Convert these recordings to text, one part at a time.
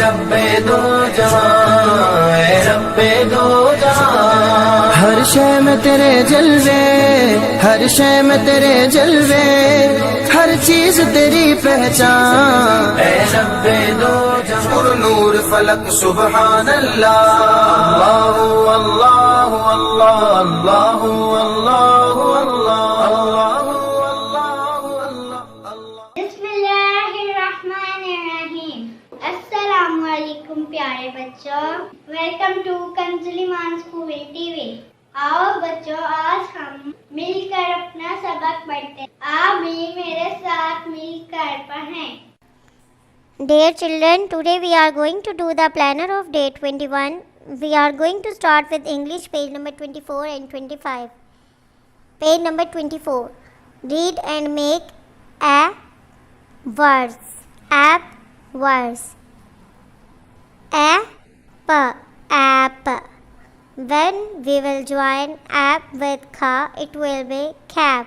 رب دو جہاں، اے رب دو جہاں، ہر شے میں تیرے جلوے، ہر شے میں تیرے جلوے، ہر چیز تیری پہچان، اے رب دو جہاں، نور فلک سبحان اللہ، اللہ اللہ اللہ اللہ اللہ اللہ اللہ۔ بسم اللہ الرحمن الرحیم۔ السلام علیکم پیارے بچوں، ویلکم ٹو کنزل ایمان اسکول ٹی وی۔ آؤ بچوں، آج ہم مل کر اپنا سبق پڑھتے ہیں۔ آپ بھی میرے ساتھ مل کر پڑھیں۔ Dear children, today we are going to do the planner of day 21. We are going to start with English page number 24 and 25. Page number 24. Read and make a words. App words. App. When we will join app with kha, it will be cap.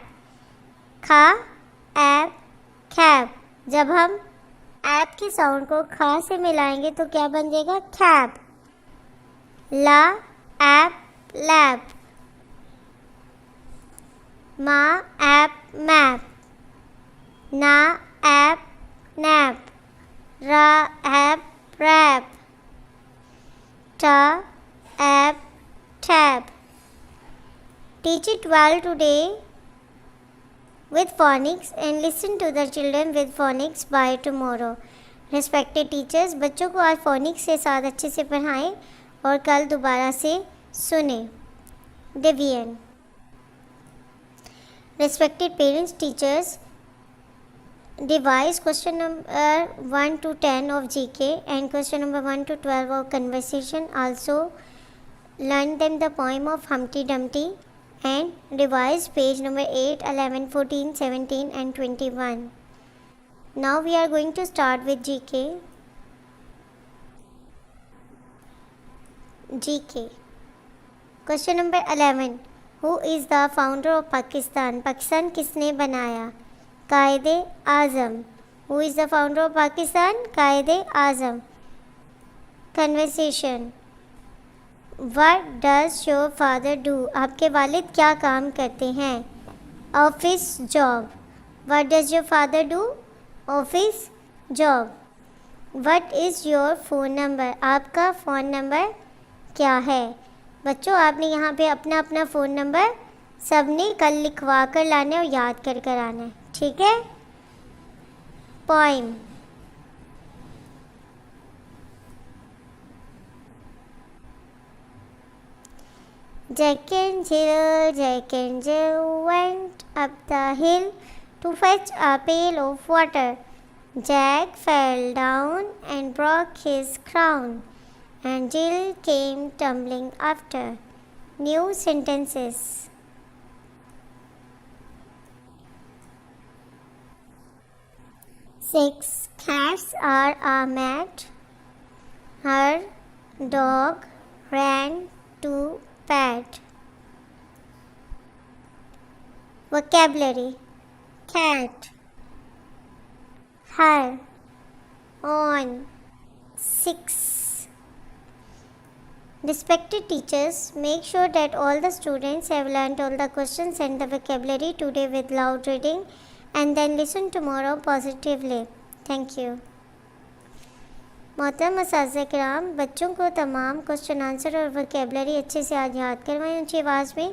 Kha, app, cap. جب ہم app کی sound کو کھا سے ملائیں گے تو کیا بن جائے گا؟ کیپ۔ لا ایپ لیپ، ما ایپ میپ، نا ایپ نیپ، را ایپ ریپ، ٹا ایپ tap. Teach it well today with phonics and listen to the children with phonics by tomorrow. Respected teachers, بچوں کو آج phonics کے ساتھ اچھے سے پڑھائیں اور کل دوبارہ سے سنیں۔ Division. Respected parents, teachers, devise question number 1 to 10 of GK and question number 1 to 12 of conversation. Also learn them the poem of Humpty Dumpty and revise page number 8, 11, 14, 17 and 21. Now we are going to start with GK. Question number 11. Who is the founder of Pakistan? Pakistan کس نے بنایا؟ Quaid Azam. Who is the founder of Pakistan? Quaid Azam. Conversation. What does your father do? آپ کے والد کیا کام کرتے ہیں؟ Office job. What does your father do? Office job. What is your phone number? آپ کا فون نمبر کیا ہے؟ بچوں، آپ نے یہاں پہ اپنا اپنا فون نمبر سب نے کل لکھوا کر لانا ہے اور یاد کر کر آنا ہے، ٹھیک ہے؟ Poem. Jack and Jill went up the hill to fetch a pail of water. Jack fell down and broke his crown, and Jill came tumbling after. New sentences. Six cats are a mat. Her dog ran to pet. Vocabulary. Cat, her, on, 6. Respected teachers, make sure that all the students have learnt all the questions and the vocabulary today with loud reading and then listen tomorrow positively. Thank you. محترم اساتذہ کرام، بچوں کو تمام question answer اور vocabulary اچھے سے آج یاد کروائیں اونچی آواز میں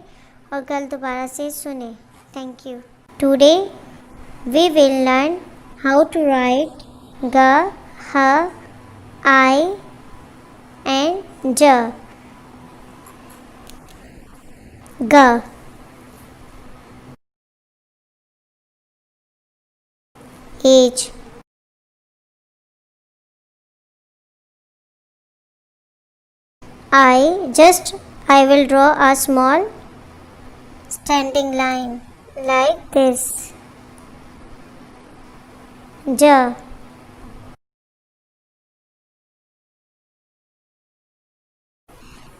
اور کل دوبارہ سے سنیں۔ Thank you. Today we will learn how to write گ، ہ، آئی اینڈ ج۔ گ، ایج، I will draw a small standing line like this. J,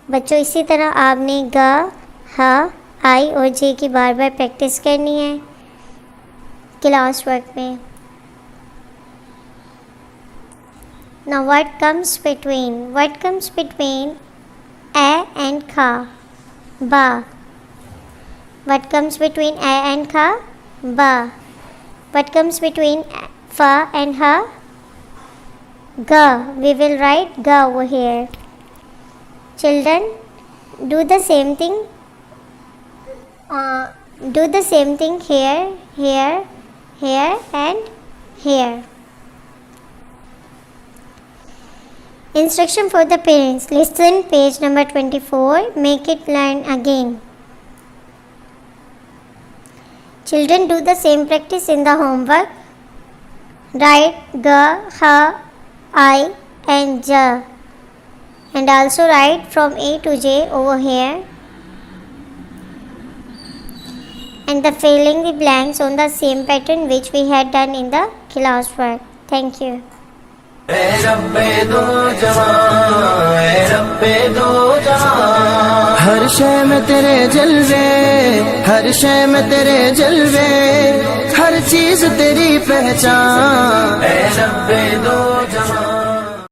بچوں اسی طرح آپ نے گ، ہ، آئی اور جے کی بار بار پریکٹس کرنی ہے کلاس ورک میں۔ Now what comes between? What comes between a and kha? Ba. What comes between a and kha? Ba. What comes between fa and ha? Ga. We will write ga over here. Children, do the same thing. Do the same thing here, here, here and here. Instruction for the parents. Listen page number 24. Make it learn again. Children, do the same practice in the homework. Write ga, ha, I and ja. And also write from A to J over here. And the filling the blanks on the same pattern which we had done in the classwork. Thank you. اے ربے دو جہاں، اے ربے دو جہاں، ہر شے میں تیرے جلوے، ہر شے میں تیرے جلوے، ہر چیز تیری پہچان، اے ربے دو جہاں.